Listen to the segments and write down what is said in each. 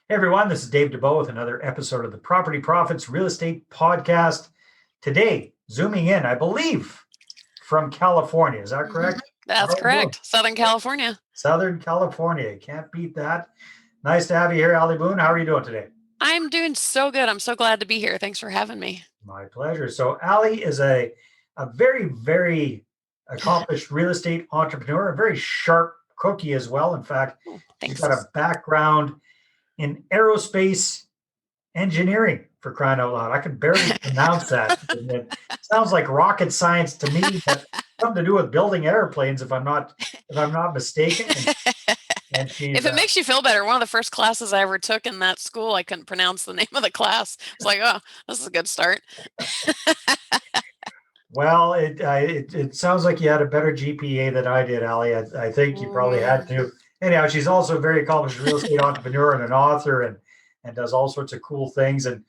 Hey everyone, this is Dave Dubeau with another episode of the Property Profits Real Estate Podcast. Today, zooming in, I believe, from California. Is that correct? That's How are you doing? correct. Southern California. Southern California. Can't beat that. Nice to have you here, Ali Boone. How are you doing today? I'm doing so good. I'm so glad to be here. Thanks for having me. My pleasure. So, Ali is a very, very accomplished real estate entrepreneur, a very sharp cookie as well. In fact, Oh, she's thanks. got a background in aerospace engineering, for crying out loud. I can barely pronounce that. It sounds like rocket science to me, but something to do with building airplanes, if I'm not mistaken. And she's If it makes you feel better, one of the first classes I ever took in that school, I couldn't pronounce the name of the class. It's like, oh, this is a good start. well, it sounds like you had a better GPA than I did, Ali. I think you probably had to. Anyhow, she's also a very accomplished real estate entrepreneur and an author, and does all sorts of cool things. And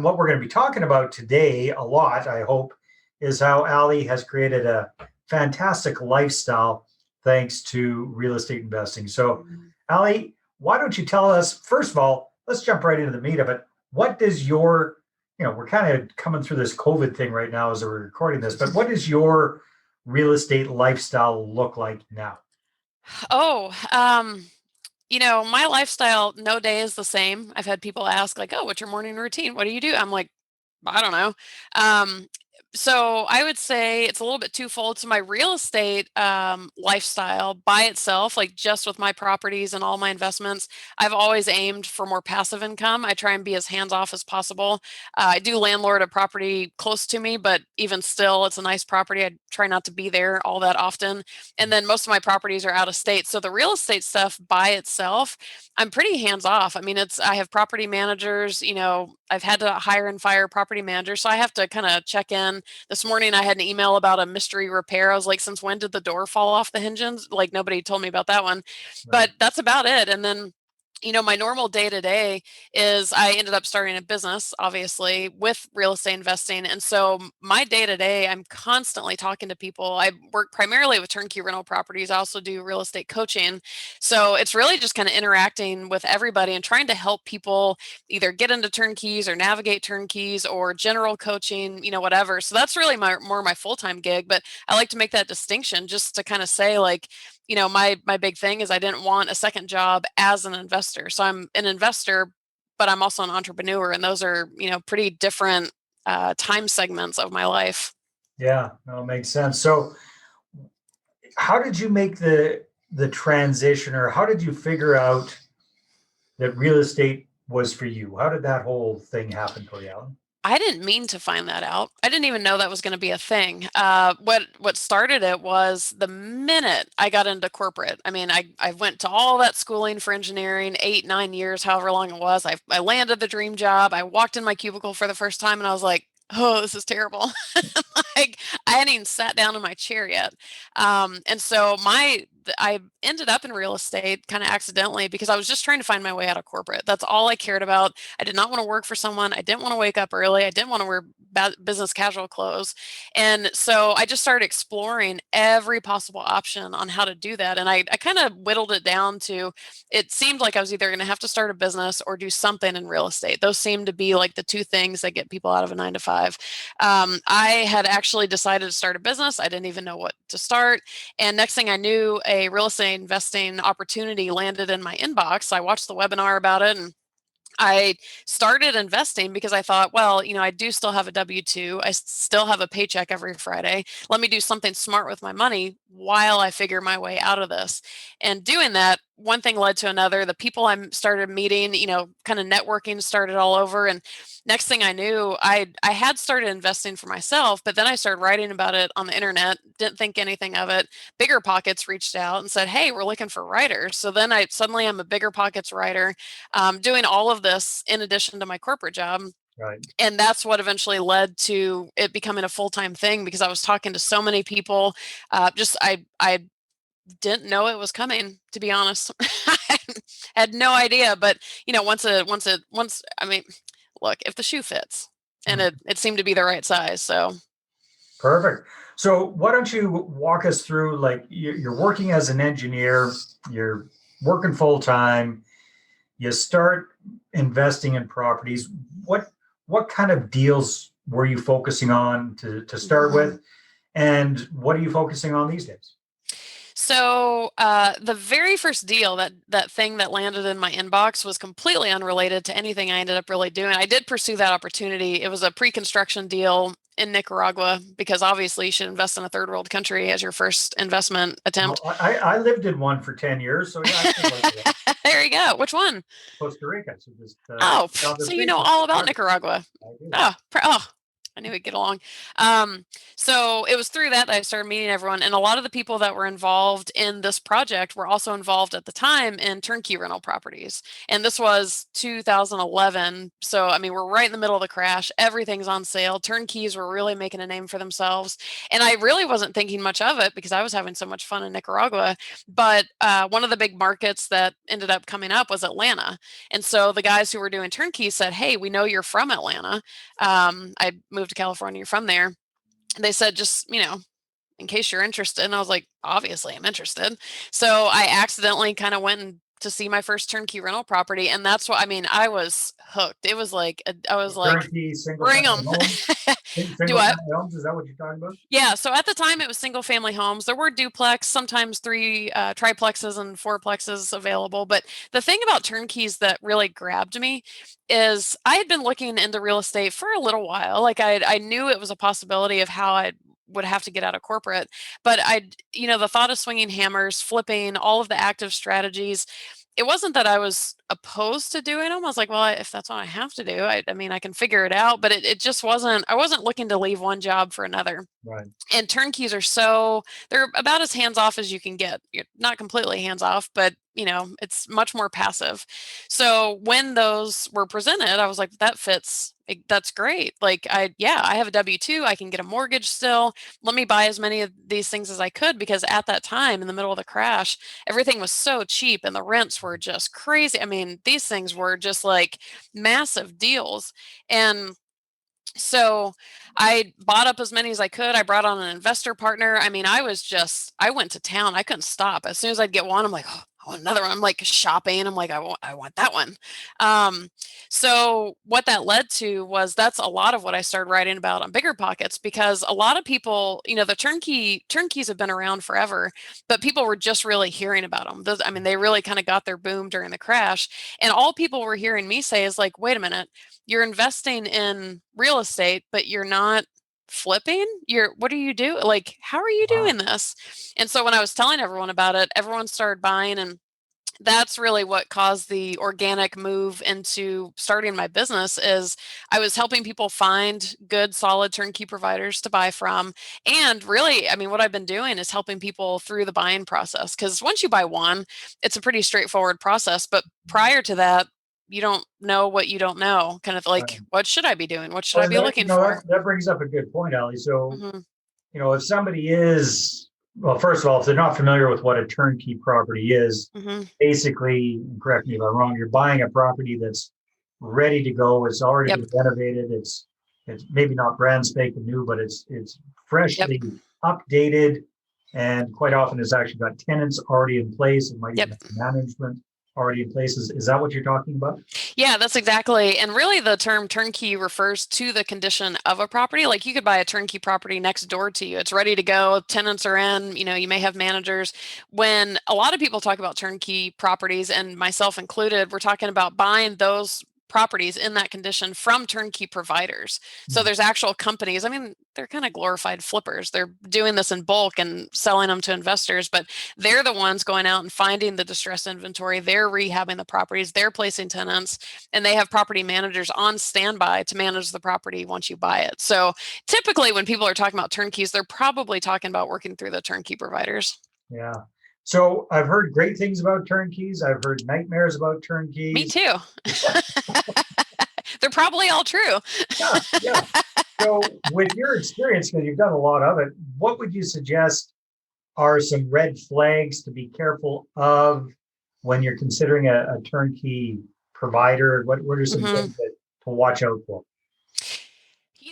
what we're going to be talking about today a lot, I hope, is how Ali has created a fantastic lifestyle thanks to real estate investing. So, Ali, why don't you tell us, first of all, let's jump right into the meat of it. What does your, we're kind of coming through this COVID thing right now as we're recording this, but what does your real estate lifestyle look like now? Oh, my lifestyle, no day is the same. I've had people ask, like, oh, what's your morning routine? What do you do? I'm like, I don't know. Um, so I would say it's a little bit twofold. So my real estate lifestyle by itself, like just with my properties and all my investments, I've always aimed for more passive income. I try and be as hands off as possible. I do landlord a property close to me, but even still, it's a nice property. I try not to be there all that often. And then most of my properties are out of state. So the real estate stuff by itself, I'm pretty hands off. I mean, I have property managers, I've had to hire and fire property managers. So I have to kind of check in. This morning I had an email about a mystery repair. I was like, since when did the door fall off the hinges? Like nobody told me about that one. Right. But that's about it. And then my normal day to day is I ended up starting a business, obviously, with real estate investing. And so my day to day, I'm constantly talking to people. I work primarily with turnkey rental properties. I also do real estate coaching. So it's really just kind of interacting with everybody and trying to help people either get into turnkeys or navigate turnkeys or general coaching, whatever. So that's really more my full-time gig. But I like to make that distinction just to kind of say, like, my big thing is I didn't want a second job as an investor. So I'm an investor, but I'm also an entrepreneur, and those are pretty different time segments of my life. Yeah, no, it makes sense. So, how did you make the transition, or how did you figure out that real estate was for you? How did that whole thing happen for you, Alan? I didn't mean to find that out. I didn't even know that was going to be a thing. What started it was the minute I got into corporate. I mean, I went to all that schooling for engineering, 8, 9 years, however long it was. I landed the dream job. I walked in my cubicle for the first time, and I was like, oh, this is terrible. Like I hadn't even sat down in my chair yet. And so I ended up in real estate kind of accidentally because I was just trying to find my way out of corporate. That's all I cared about. I did not want to work for someone. I didn't want to wake up early. I didn't want to wear business casual clothes. And so I just started exploring every possible option on how to do that. And I kind of whittled it down to, it seemed like I was either going to have to start a business or do something in real estate. Those seem to be like the two things that get people out of a 9 to 5. I had actually decided to start a business. I didn't even know what to start. And next thing I knew, a real estate investing opportunity landed in my inbox. I watched the webinar about it, and I started investing because I thought, well, I do still have a W-2. I still have a paycheck every Friday. Let me do something smart with my money while I figure my way out of this. And doing that, one thing led to another. The people I started meeting, kind of networking started all over. And next thing I knew, I had started investing for myself, but then I started writing about it on the internet, didn't think anything of it. Bigger Pockets reached out and said, hey, we're looking for writers. So then I'm a Bigger Pockets writer, doing all of this in addition to my corporate job. Right. And that's what eventually led to it becoming a full-time thing because I was talking to so many people. I didn't know it was coming, to be honest. I had no idea. But I mean, look, if the shoe fits, and Mhm. it seemed to be the right size. So Perfect. So, why don't you walk us through, like, you're working as an engineer, you're working full time, you start investing in properties, what kind of deals were you focusing on to start with, and what are you focusing on these days? So the very first deal, that thing that landed in my inbox, was completely unrelated to anything I ended up really doing. I did pursue that opportunity. It was a pre-construction deal in Nicaragua, because obviously you should invest in a third world country as your first investment attempt. Well, I lived in one for 10 years, so yeah, I think like There you go. Which one? Costa Rica. So just Oh, south of so the you States. know all about Nicaragua. I do. Oh, I knew we'd get along. So it was through that I started meeting everyone, and a lot of the people that were involved in this project were also involved at the time in turnkey rental properties. And this was 2011. So, I mean, we're right in the middle of the crash. Everything's on sale. Turnkeys were really making a name for themselves. And I really wasn't thinking much of it because I was having so much fun in Nicaragua. But one of the big markets that ended up coming up was Atlanta. And so the guys who were doing turnkeys said, "Hey, we know you're from Atlanta. I moved to California, you're from there." They said, "Just, in case you're interested." And I was like, obviously I'm interested. So I accidentally kind of went to see my first turnkey rental property. And that's what, I mean, I was hooked. It was like, I was like, Turnkey single bring family them. homes. Do Single what? family homes. Is that what you're talking about? Yeah, so at the time it was single family homes. There were duplex, sometimes three triplexes and fourplexes available. But the thing about turnkeys that really grabbed me is I had been looking into real estate for a little while. Like I knew it was a possibility of how I would have to get out of corporate, but the thought of swinging hammers, flipping, all of the active strategies, it wasn't that I was opposed to doing them. I was like, well, if that's what I have to do, I mean, I can figure it out. But it just wasn't, I wasn't looking to leave one job for another. Right. And turnkeys they're about as hands off as you can get. You're not completely hands off, but it's much more passive. So when those were presented, I was like, that fits. That's great. Like I have a W-2. I can get a mortgage still. Let me buy as many of these things as I could, because at that time, in the middle of the crash, everything was so cheap and the rents were just crazy. I mean, these things were just like massive deals. And so I bought up as many as I could. I brought on an investor partner. I mean, I went to town. I couldn't stop. As soon as I'd get one, I'm like, oh, I want another one. I'm like shopping. I'm like, I want that one. Um, so what that led to was, that's a lot of what I started writing about on Bigger Pockets, because a lot of people, the turnkeys have been around forever, but people were just really hearing about them. I mean, they really kind of got their boom during the crash. And all people were hearing me say is like, wait a minute, you're investing in real estate, but you're not flipping. What are you doing? Like, how are you Wow. doing this? And so when I was telling everyone about it, everyone started buying. And that's really what caused the organic move into starting my business. Is I was helping people find good, solid turnkey providers to buy from. And really, I mean, what I've been doing is helping people through the buying process, because once you buy one, it's a pretty straightforward process. But prior to that, you don't know what you don't know. Kind of like, Right. what should I be doing? What should Well, I and be looking for? that brings up a good point, Ali. So, Hmm. if somebody is, well, first of all, if they're not familiar with what a turnkey property is, Hmm. basically, correct me if I'm wrong, you're buying a property that's ready to go. It's already Yep. been renovated. It's maybe not brand spanking new, but it's Yep. freshly updated, and quite often it's actually got tenants already in place. It might even Yep. have management already in place. Is that what you're talking about? Yeah, that's exactly. And really, the term turnkey refers to the condition of a property. Like, you could buy a turnkey property next door to you. It's ready to go. Tenants are in, you may have managers. When a lot of people talk about turnkey properties, and myself included, we're talking about buying those properties in that condition from turnkey providers. So there's actual companies. I mean, they're kind of glorified flippers. They're doing this in bulk and selling them to investors, but they're the ones going out and finding the distressed inventory. They're rehabbing the properties. They're placing tenants, and they have property managers on standby to manage the property once you buy it. So typically when people are talking about turnkeys, they're probably talking about working through the turnkey providers. Yeah. So I've heard great things about turnkeys. I've heard nightmares about Me turnkeys. too. They're probably all true. Yeah, yeah. So with your experience, because you've done a lot of it, what would you suggest are some red flags to be careful of when you're considering a turnkey provider? What are some Hmm. things to watch out for?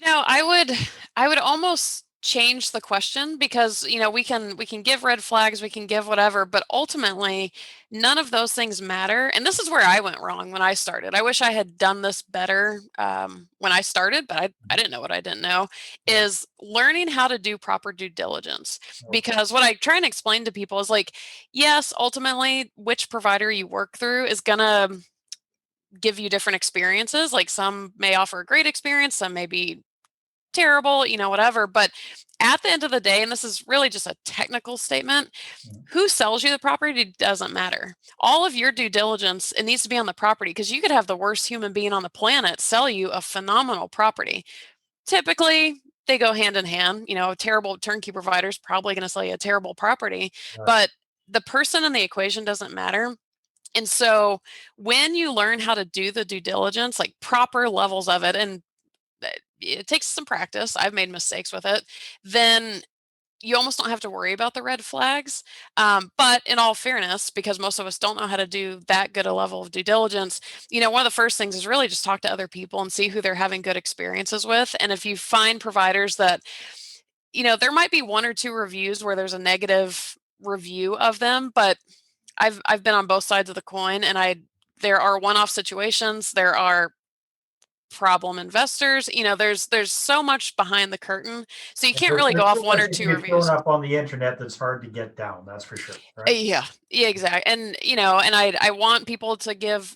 I would almost change the question, because we can give red flags, we can give whatever, but ultimately none of those things matter. And this is where I went wrong when I started. I wish I had done this better when I started, but I didn't know what I didn't know, Yeah. is learning how to do proper due diligence. Okay. Because what I try and explain to people is like, yes, ultimately which provider you work through is gonna give you different experiences. Like some may offer a great experience, some may be terrible, whatever. But at the end of the day, and this is really just a technical statement, Mhm. who sells you the property doesn't matter. All of your due diligence, it needs to be on the property, because you could have the worst human being on the planet sell you a phenomenal property. Typically, they go hand in hand. A terrible turnkey provider is probably going to sell you a terrible property, Right. but the person in the equation doesn't matter. And so when you learn how to do the due diligence, like proper levels of it, and it takes some practice. I've made mistakes with it. Then you almost don't have to worry about the red flags. But in all fairness, because most of us don't know how to do that good a level of due diligence, one of the first things is really just talk to other people and see who they're having good experiences with. And if you find providers that, there might be one or two reviews where there's a negative review of them, but I've been on both sides of the coin, and there are one-off situations, there are problem investors. There's so much behind the curtain, so you Yeah, can't really go there's off so one much or that can two be thrown reviews. up on the internet that's hard to get down. That's for sure. Right. Yeah, yeah, exactly. And and I want people to give,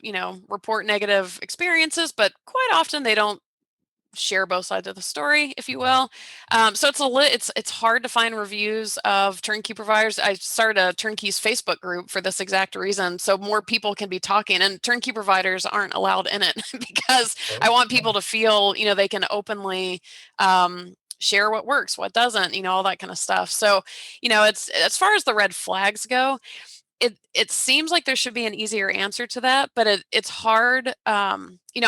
report negative experiences, but quite often they don't share both sides of the story, if you Yeah. will. So it's hard to find reviews of turnkey providers. I started a turnkey's Facebook group for this exact reason, so more people can be talking. And turnkey providers aren't allowed in it because I Okay. want Yeah. people to feel, they can openly share what works, what doesn't, all that kind of stuff. So, it's as far as the red flags go, it seems like there should be an easier answer to that, but it's hard.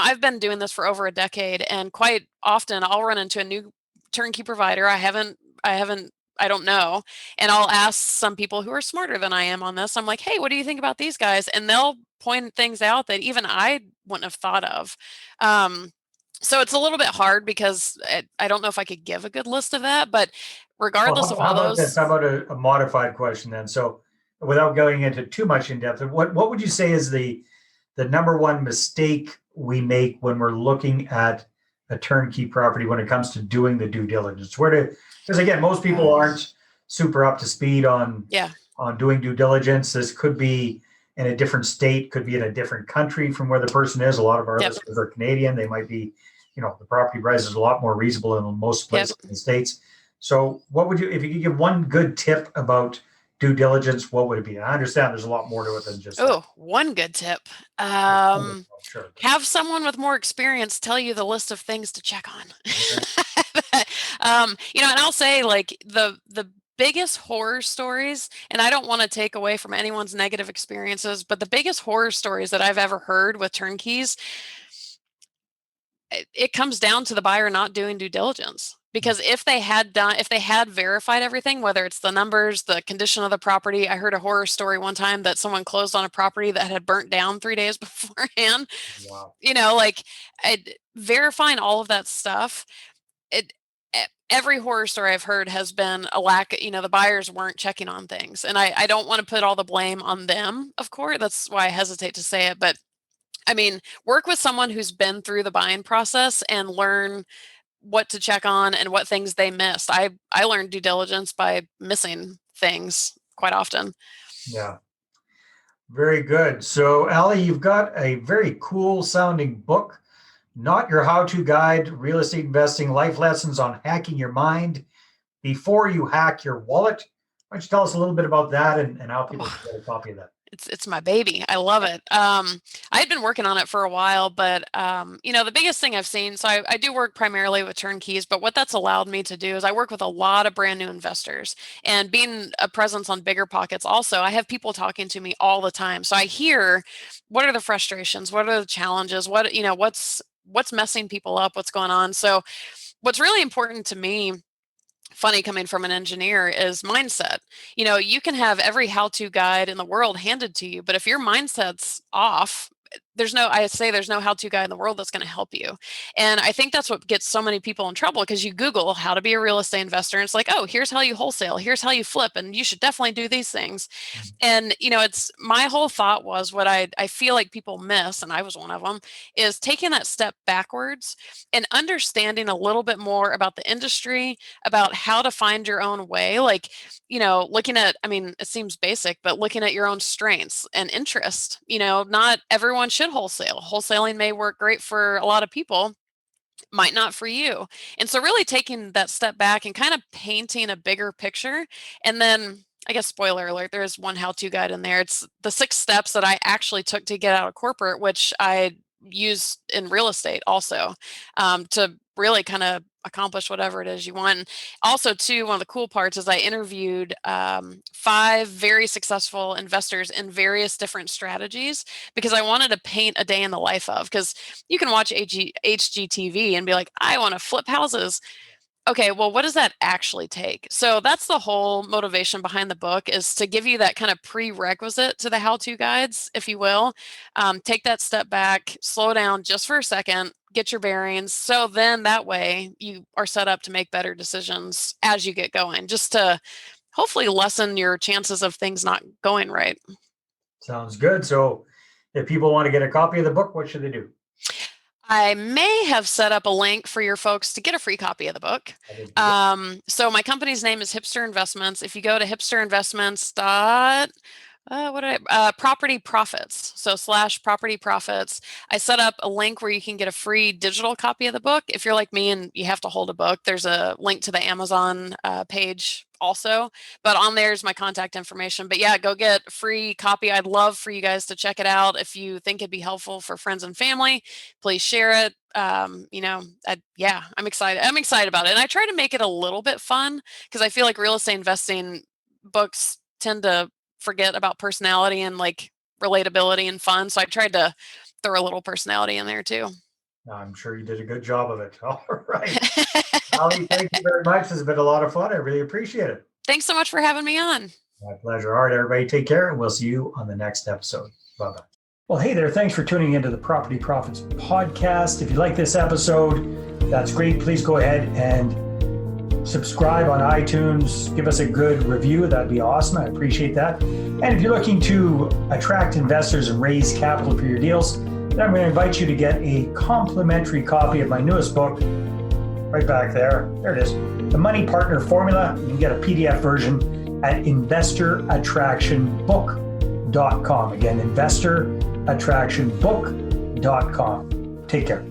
I've been doing this for over a decade, and quite often I'll run into a new turnkey provider. I don't know, and I'll ask some people who are smarter than I am on this. I'm like, hey, what do you think about these guys? And they'll point things out that even I wouldn't have thought of. Um, so it's a little bit hard because I don't know if I could give a good list of that, but Well, regardless of how all about this? those. How about a modified question then? So, without going into too much in depth, what would you say is the number one mistake we make when we're looking at a turnkey property when it comes to doing the due diligence? Because again, most people um, aren't super up to speed yeah. on doing due diligence. This could be in a different state, could be in a different country from where the person is. A lot of our Yep. listeners are Canadian. They might be, the property price is a lot more reasonable in most Yep. places in the States. So, what would you, if you could give one good tip about due diligence, what would it be? I understand there's a lot more to it than just that. Oh, one good tip. Sure. Have someone with more experience tell you the list of things to check on. Okay. And I'll say like the biggest horror stories, and I don't want to take away from anyone's negative experiences, but the biggest horror stories that I've ever heard with turnkeys, it comes down to the buyer not doing due diligence. Because if they had verified everything, whether it's the numbers, the condition of the property. I heard a horror story one time that someone closed on a property that had burnt down 3 days beforehand. Wow. Like verifying all of that stuff. It every horror story I've heard has been a lack. The buyers weren't checking on things, and I don't want to put all the blame on them. Of course, that's why I hesitate to say it, but I mean, work with someone who's been through the buying process and learn what to check on and what things they missed. I learned due diligence by missing things quite often. Yeah. Very good. So, Ali, you've got a very cool sounding book, Not Your How To Guide, Real Estate Investing Life Lessons on Hacking Your Mind Before You Hack Your Wallet. Why don't you tell us a little bit about that and how people can Oh, get a copy of that? it's my baby. I love it. I had been working on it for a while, but the biggest thing I've seen. So I do work primarily with turnkeys, but what that's allowed me to do is I work with a lot of brand new investors, and being a presence on Bigger Pockets. Also, I have people talking to me all the time, so I hear what are the frustrations, what are the challenges, what's messing people up, what's going on. So what's really important to me, funny coming from an engineer, is mindset. You can have every how-to guide in the world handed to you, but if your mindset's off, there's no how-to guide in the world that's going to help you. And I think that's what gets so many people in trouble, because you Google how to be a real estate investor and it's like, oh, here's how you wholesale, here's how you flip, and you should definitely do these things. And, it's my whole thought was, what I feel like people miss, and I was one of them, is taking that step backwards and understanding a little bit more about the industry, about how to find your own way. Like, looking at, I mean, it seems basic, but looking at your own strengths and interest. Not everyone should wholesale. Wholesaling may work great for a lot of people, might not for you. And so really taking that step back and kind of painting a bigger picture. And then, I guess, spoiler alert, there is one how-to guide in there. It's the 6 steps that I actually took to get out of corporate, which I use in real estate also, to really kind of accomplish whatever it is you want. And also, too, one of the cool parts is I interviewed 5 very successful investors in various different strategies, because I wanted to paint a day in the life of, because you can watch HGTV and be like, I want to flip houses. Okay, well, what does that actually take? So that's the whole motivation behind the book, is to give you that kind of prerequisite to the how-to guides, if you will. Take that step back, slow down just for a second, get your bearings. So then that way you are set up to make better decisions as you get going, just to hopefully lessen your chances of things not going right. Sounds good. So if people want to get a copy of the book, what should they do? I may have set up a link for your folks to get a free copy of the book. So my company's name is Hipster Investments. If you go to hipsterinvestments property profits. So /property profits. I set up a link where you can get a free digital copy of the book. If you're like me and you have to hold a book, there's a link to the Amazon page also, but on there's my contact information. But yeah, go get a free copy. I'd love for you guys to check it out. If you think it'd be helpful for friends and family, please share it. I'm excited. I'm excited about it. And I try to make it a little bit fun, because I feel like real estate investing books tend to forget about personality and like relatability and fun. So I tried to throw a little personality in there too. I'm sure you did a good job of it. All right. Ali, thank you very much. This has been a lot of fun. I really appreciate it. Thanks so much for having me on. My pleasure. All right, everybody, take care, and we'll see you on the next episode. Bye-bye. Well, hey there. Thanks for tuning into the Property Profits podcast. If you like this episode, that's great. Please go ahead and subscribe on iTunes. Give us a good review. That'd be awesome. I appreciate that. And if you're looking to attract investors and raise capital for your deals, then I'm going to invite you to get a complimentary copy of my newest book, right back there. There it is. The Money Partner Formula. You can get a PDF version at investorattractionbook.com. Again, investorattractionbook.com. Take care.